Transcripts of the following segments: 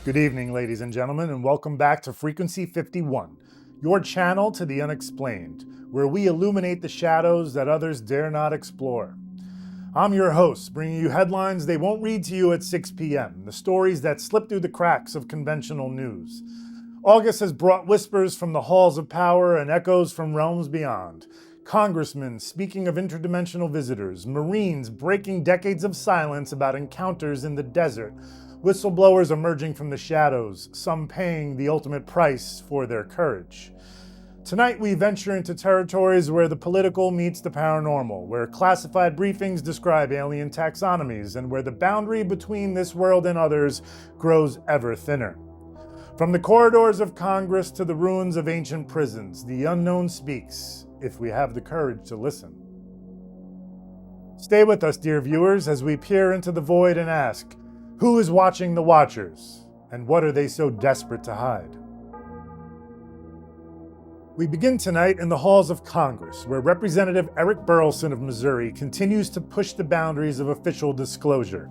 Good evening, ladies and gentlemen, and welcome back to Frequency 51, your channel to the unexplained, where we illuminate the shadows that others dare not explore. I'm your host, bringing you headlines they won't read to you at 6 p.m., the stories that slip through the cracks of conventional news. August has brought whispers from the halls of power and echoes from realms beyond. Congressmen speaking of interdimensional visitors, Marines breaking decades of silence about encounters in the desert, whistleblowers emerging from the shadows, some paying the ultimate price for their courage. Tonight we venture into territories where the political meets the paranormal, where classified briefings describe alien taxonomies, and where the boundary between this world and others grows ever thinner. From the corridors of Congress to the ruins of ancient prisons, the unknown speaks, if we have the courage to listen. Stay with us, dear viewers, as we peer into the void and ask, who is watching the Watchers, and what are they so desperate to hide? We begin tonight in the halls of Congress, where Representative Eric Burlison of Missouri continues to push the boundaries of official disclosure.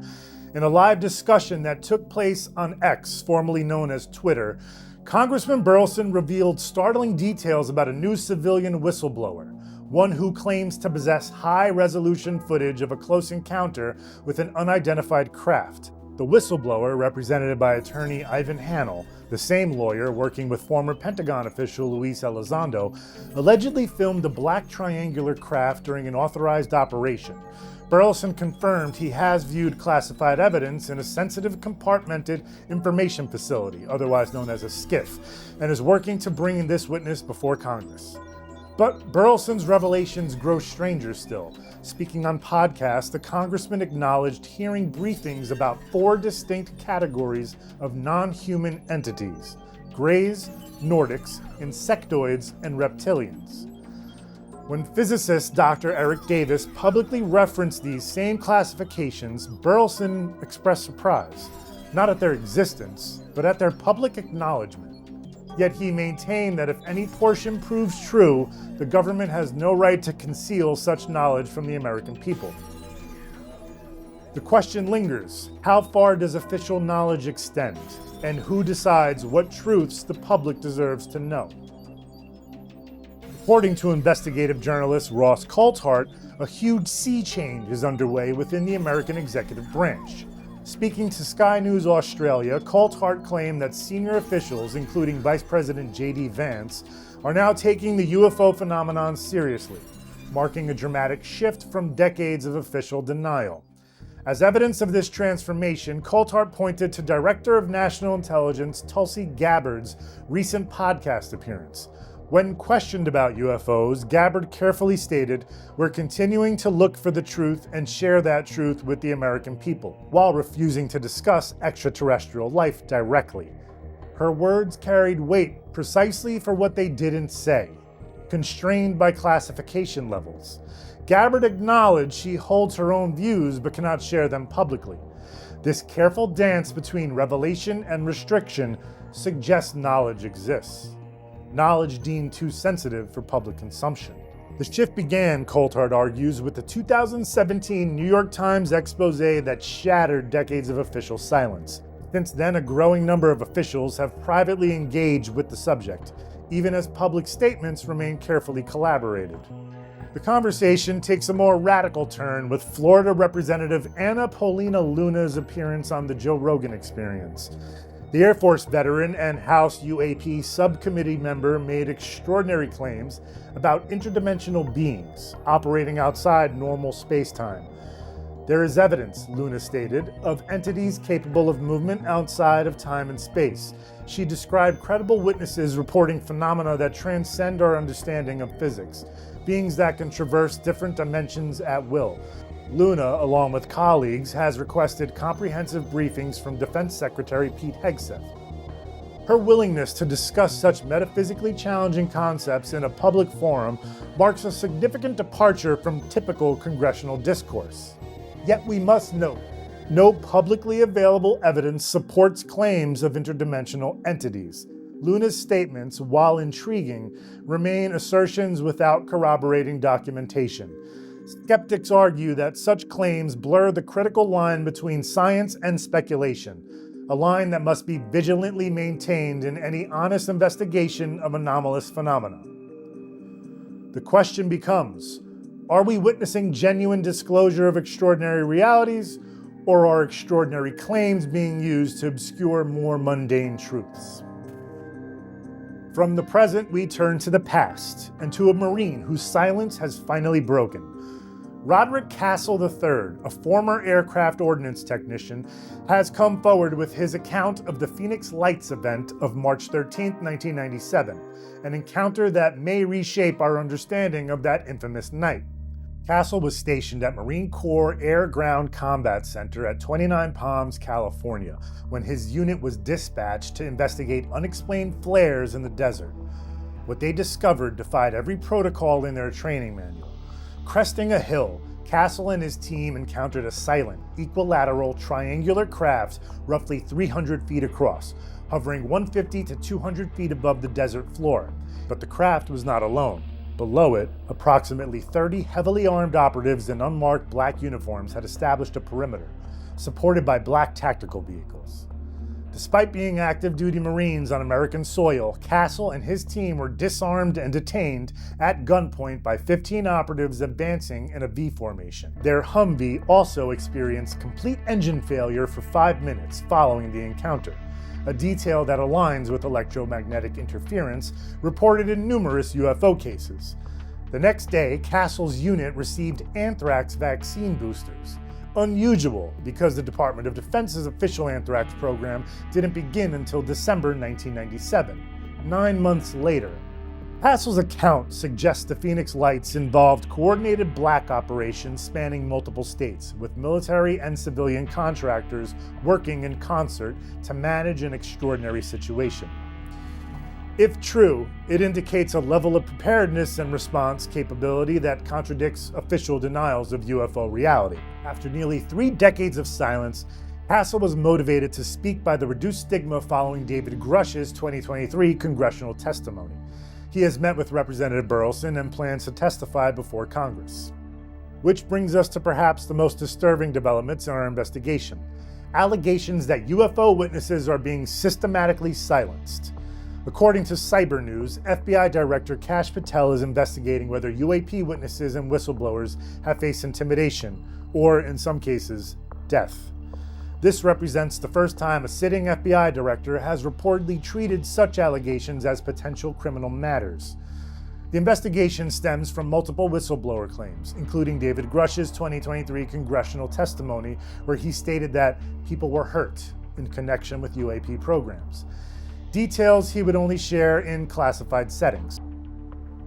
In a live discussion that took place on X, formerly known as Twitter, Congressman Burlison revealed startling details about a new civilian whistleblower, one who claims to possess high-resolution footage of a close encounter with an unidentified craft. The whistleblower, represented by attorney Ivan Hanel, the same lawyer working with former Pentagon official Luis Elizondo, allegedly filmed a black triangular craft during an authorized operation. Burlison confirmed he has viewed classified evidence in a sensitive compartmented information facility, otherwise known as a SCIF, and is working to bring this witness before Congress. But Burlison's revelations grow stranger still. Speaking on podcasts, the congressman acknowledged hearing briefings about 4 distinct categories of non-human entities: Greys, Nordics, Insectoids, and Reptilians. When physicist Dr. Eric Davis publicly referenced these same classifications, Burlison expressed surprise, not at their existence, but at their public acknowledgement. Yet he maintained that if any portion proves true, the government has no right to conceal such knowledge from the American people. The question lingers: how far does official knowledge extend? And who decides what truths the public deserves to know? According to investigative journalist Ross Coulthart, a huge sea change is underway within the American executive branch. Speaking to Sky News Australia, Coulthart claimed that senior officials, including Vice President J.D. Vance, are now taking the UFO phenomenon seriously, marking a dramatic shift from decades of official denial. As evidence of this transformation, Coulthart pointed to Director of National Intelligence Tulsi Gabbard's recent podcast appearance. When questioned about UFOs, Gabbard carefully stated, "We're continuing to look for the truth and share that truth with the American people," while refusing to discuss extraterrestrial life directly. Her words carried weight precisely for what they didn't say, constrained by classification levels. Gabbard acknowledged she holds her own views but cannot share them publicly. This careful dance between revelation and restriction suggests knowledge exists. Knowledge deemed too sensitive for public consumption. The shift began, Coulthart argues, with the 2017 New York Times expose that shattered decades of official silence. Since then, a growing number of officials have privately engaged with the subject, even as public statements remain carefully collaborated. The conversation takes a more radical turn with Florida Representative Paulina Luna's appearance on the Joe Rogan Experience. The Air Force veteran and House UAP subcommittee member made extraordinary claims about interdimensional beings operating outside normal space-time. There is evidence, Luna stated, of entities capable of movement outside of time and space. She described credible witnesses reporting phenomena that transcend our understanding of physics, beings that can traverse different dimensions at will. Luna, along with colleagues, has requested comprehensive briefings from Defense Secretary Pete Hegseth. Her willingness to discuss such metaphysically challenging concepts in a public forum marks a significant departure from typical congressional discourse. Yet we must note, no publicly available evidence supports claims of interdimensional entities. Luna's statements, while intriguing, remain assertions without corroborating documentation. Skeptics argue that such claims blur the critical line between science and speculation. a line that must be vigilantly maintained in any honest investigation of anomalous phenomena. The question becomes, are we witnessing genuine disclosure of extraordinary realities, or are extraordinary claims being used to obscure more mundane truths? From the present, we turn to the past, and to a Marine whose silence has finally broken. Roderick Castle III, a former aircraft ordnance technician, has come forward with his account of the Phoenix Lights event of March 13, 1997, an encounter that may reshape our understanding of that infamous night. Castle was stationed at Marine Corps Air-Ground Combat Center at 29 Palms, California, when his unit was dispatched to investigate unexplained flares in the desert. What they discovered defied every protocol in their training manual. Cresting a hill, Castle and his team encountered a silent, equilateral, triangular craft roughly 300 feet across, hovering 150 to 200 feet above the desert floor. But the craft was not alone. Below it, approximately 30 heavily armed operatives in unmarked black uniforms had established a perimeter, supported by black tactical vehicles. Despite being active duty Marines on American soil, Castle and his team were disarmed and detained at gunpoint by 15 operatives advancing in a V formation. Their Humvee also experienced complete engine failure for 5 minutes following the encounter, a detail that aligns with electromagnetic interference reported in numerous UFO cases. The next day, Castle's unit received anthrax vaccine boosters. Unusual, because the Department of Defense's official anthrax program didn't begin until December 1997, 9 months later. Castle's account suggests the Phoenix Lights involved coordinated black operations spanning multiple states, with military and civilian contractors working in concert to manage an extraordinary situation. If true, it indicates a level of preparedness and response capability that contradicts official denials of UFO reality. After nearly 3 decades of silence, Castle was motivated to speak by the reduced stigma following David Grush's 2023 congressional testimony. He has met with Representative Burlison and plans to testify before Congress. Which brings us to perhaps the most disturbing developments in our investigation: allegations that UFO witnesses are being systematically silenced. According to Cyber News, FBI Director Kash Patel is investigating whether UAP witnesses and whistleblowers have faced intimidation, or in some cases, death. This represents the first time a sitting FBI director has reportedly treated such allegations as potential criminal matters. The investigation stems from multiple whistleblower claims, including David Grush's 2023 congressional testimony, where he stated that people were hurt in connection with UAP programs. Details he would only share in classified settings.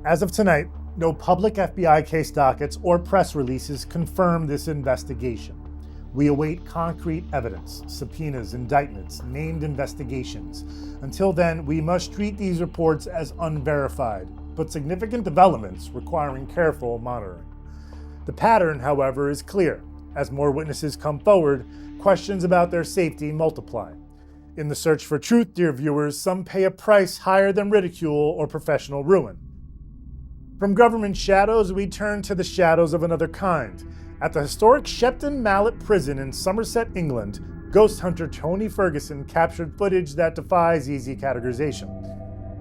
As of tonight, no public FBI case dockets or press releases confirm this investigation. We await concrete evidence, subpoenas, indictments, named investigations. Until then, we must treat these reports as unverified, but significant developments requiring careful monitoring. The pattern, however, is clear. As more witnesses come forward, questions about their safety multiply. In the search for truth, dear viewers, some pay a price higher than ridicule or professional ruin. From government shadows, we turn to the shadows of another kind. At the historic Shepton Mallet Prison in Somerset, England, ghost hunter Tony Ferguson captured footage that defies easy categorization.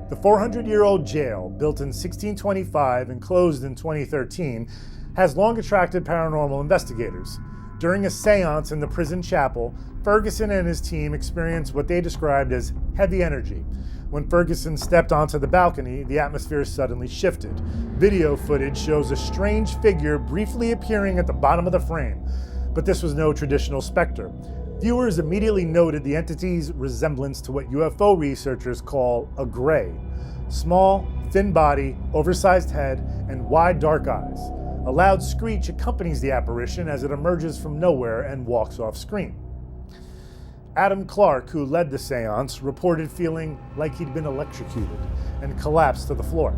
The 400-year-old jail, built in 1625 and closed in 2013, has long attracted paranormal investigators. During a seance in the prison chapel, Ferguson and his team experienced what they described as heavy energy. When Ferguson stepped onto the balcony, the atmosphere suddenly shifted. Video footage shows a strange figure briefly appearing at the bottom of the frame, but this was no traditional specter. Viewers immediately noted the entity's resemblance to what UFO researchers call a gray. Small, thin body, oversized head, and wide dark eyes. A loud screech accompanies the apparition as it emerges from nowhere and walks off screen. Adam Clark, who led the seance, reported feeling like he'd been electrocuted and collapsed to the floor.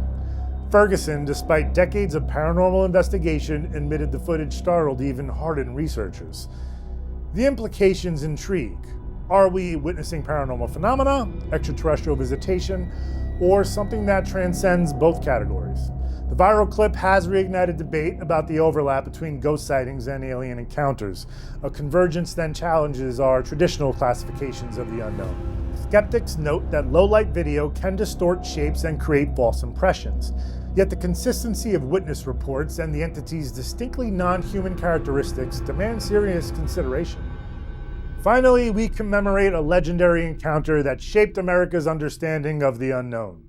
Ferguson, despite decades of paranormal investigation, admitted the footage startled even hardened researchers. The implications intrigue. Are we witnessing paranormal phenomena, extraterrestrial visitation, or something that transcends both categories? The viral clip has reignited debate about the overlap between ghost sightings and alien encounters, a convergence then challenges our traditional classifications of the unknown. Skeptics note that low-light video can distort shapes and create false impressions, yet the consistency of witness reports and the entity's distinctly non-human characteristics demand serious consideration. Finally, we commemorate a legendary encounter that shaped America's understanding of the unknown.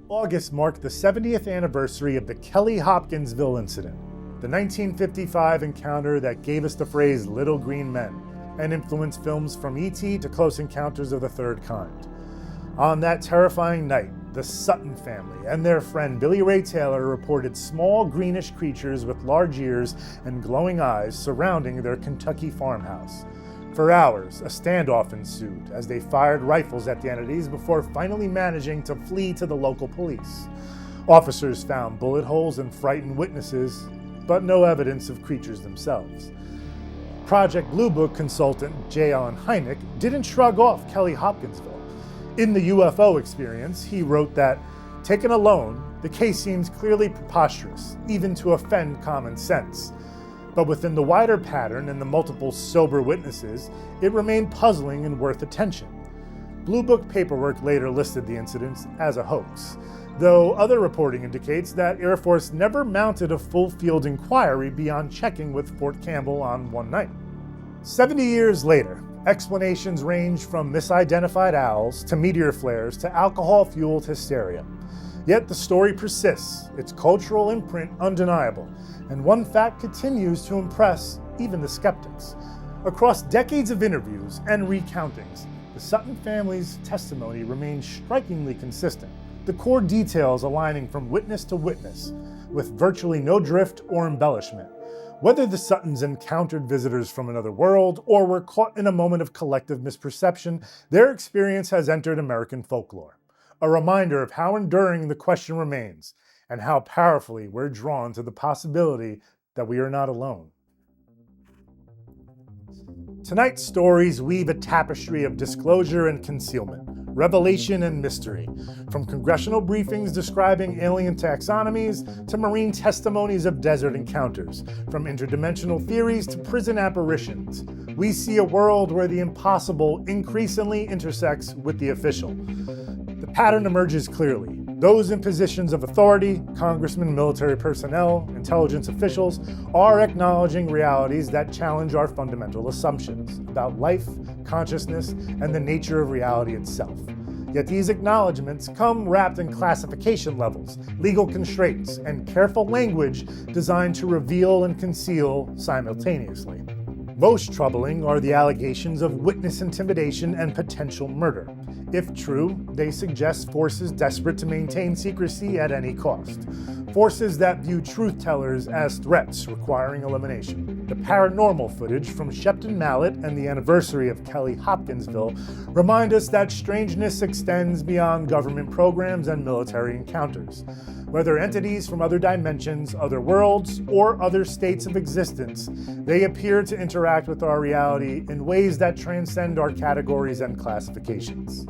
August marked the 70th anniversary of the Hopkinsville incident, the 1955 encounter that gave us the phrase "little green men" and influenced films from E.T. to Close Encounters of the Third Kind. On that terrifying night, the Sutton family and their friend Billy Ray Taylor reported small greenish creatures with large ears and glowing eyes surrounding their Kentucky farmhouse. For hours, a standoff ensued as they fired rifles at the entities before finally managing to flee to the local police. Officers found bullet holes and frightened witnesses, but no evidence of creatures themselves. Project Blue Book consultant J. Allen Hynek didn't shrug off Hopkinsville. In the UFO experience, he wrote that, taken alone, the case seems clearly preposterous, even to offend common sense. But within the wider pattern and the multiple sober witnesses, it remained puzzling and worth attention. Blue Book paperwork later listed the incidents as a hoax, though other reporting indicates that Air Force never mounted a full field inquiry beyond checking with Fort Campbell on one night. 70 years later, explanations range from misidentified owls to meteor flares to alcohol-fueled hysteria. Yet the story persists, its cultural imprint undeniable, and one fact continues to impress even the skeptics. Across decades of interviews and recountings, the Sutton family's testimony remains strikingly consistent, the core details aligning from witness to witness, with virtually no drift or embellishment. Whether the Suttons encountered visitors from another world or were caught in a moment of collective misperception, their experience has entered American folklore. A reminder of how enduring the question remains, and how powerfully we're drawn to the possibility that we are not alone. Tonight's stories weave a tapestry of disclosure and concealment, revelation and mystery, from congressional briefings describing alien taxonomies to marine testimonies of desert encounters, from interdimensional theories to prison apparitions. We see a world where the impossible increasingly intersects with the official. The pattern emerges clearly. Those in positions of authority, congressmen, military personnel, intelligence officials, are acknowledging realities that challenge our fundamental assumptions about life, consciousness, and the nature of reality itself. Yet these acknowledgments come wrapped in classification levels, legal constraints, and careful language designed to reveal and conceal simultaneously. Most troubling are the allegations of witness intimidation and potential murder. If true, they suggest forces desperate to maintain secrecy at any cost. Forces that view truth-tellers as threats requiring elimination. The paranormal footage from Shepton Mallet and the anniversary of Hopkinsville remind us that strangeness extends beyond government programs and military encounters. Whether entities from other dimensions, other worlds, or other states of existence, they appear to interact with our reality in ways that transcend our categories and classifications.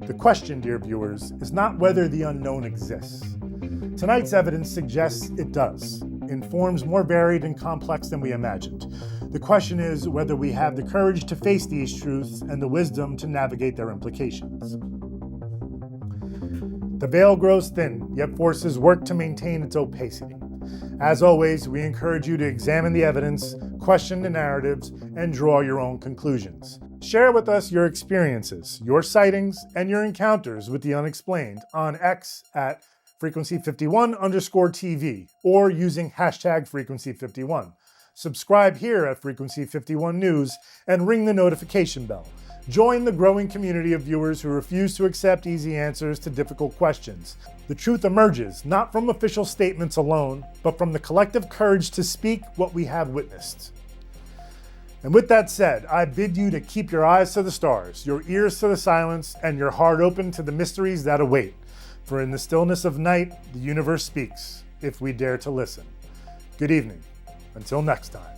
The question, dear viewers, is not whether the unknown exists. Tonight's evidence suggests it does, in forms more varied and complex than we imagined. The question is whether we have the courage to face these truths and the wisdom to navigate their implications. The veil grows thin, yet forces work to maintain its opacity. As always, we encourage you to examine the evidence, question the narratives, and draw your own conclusions. Share with us your experiences, your sightings, and your encounters with the unexplained on X at frequency51_TV or using hashtag frequency51. Subscribe here at Frequency 51 News and ring the notification bell. Join the growing community of viewers who refuse to accept easy answers to difficult questions. The truth emerges not from official statements alone, but from the collective courage to speak what we have witnessed. And with that said, I bid you to keep your eyes to the stars, your ears to the silence, and your heart open to the mysteries that await. For in the stillness of night, the universe speaks, if we dare to listen. Good evening. Until next time.